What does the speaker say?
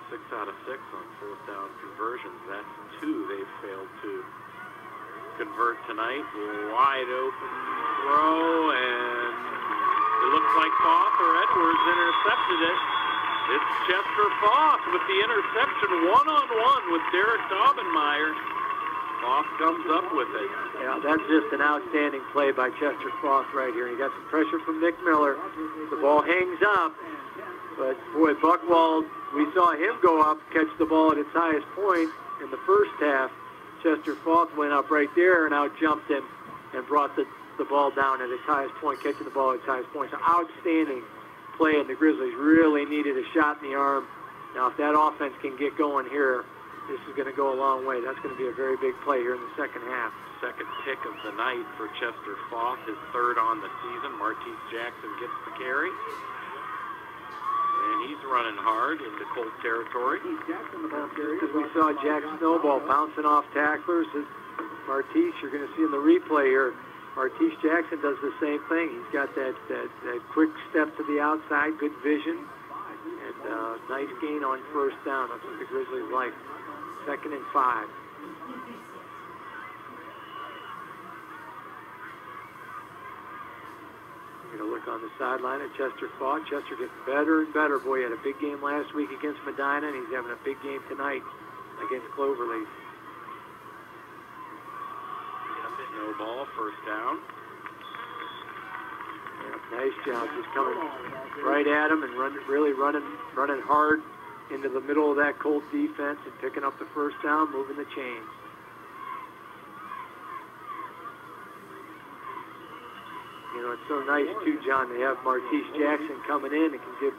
6 out of 6 on fourth down conversions. That's 2 they've failed to convert tonight. Wide open throw, and it looks like Foth or Edwards intercepted it. It's Chester Foth with the interception, one-on-one with Derek Daubenmeier. Foth comes up with it. Yeah, that's just an outstanding play by Chester Foth right here. He got some pressure from Nick Miller. The ball hangs up, but boy, Buchwald, we saw him go up, catch the ball at its highest point in the first half. Chester Foth went up right there and out-jumped him and brought the ball down at its highest point, catching the ball at its highest point. So outstanding play, and the Grizzlies really needed a shot in the arm. Now, if that offense can get going here, this is going to go a long way. That's going to be a very big play here in the second half. Second pick of the night for Chester Foth, his third on the season. Martese Jackson gets the carry. And he's running hard into Colt territory. As we saw Jack Snowball bouncing off tacklers. Martese, you're going to see in the replay here, Martese Jackson does the same thing. He's got that quick step to the outside, good vision, and nice gain on first down. That's what the Grizzlies like. 2nd and 5. Going to look on the sideline at Chester Foth. Chester gets better and better. Boy, he had a big game last week against Medina, and he's having a big game tonight against Cloverleaf. No ball, first down. Yeah, nice job, just coming right at him and really running hard into the middle of that Colt defense and picking up the first down, moving the chains. You know, it's so nice too, John, to have Martese Jackson coming in and can give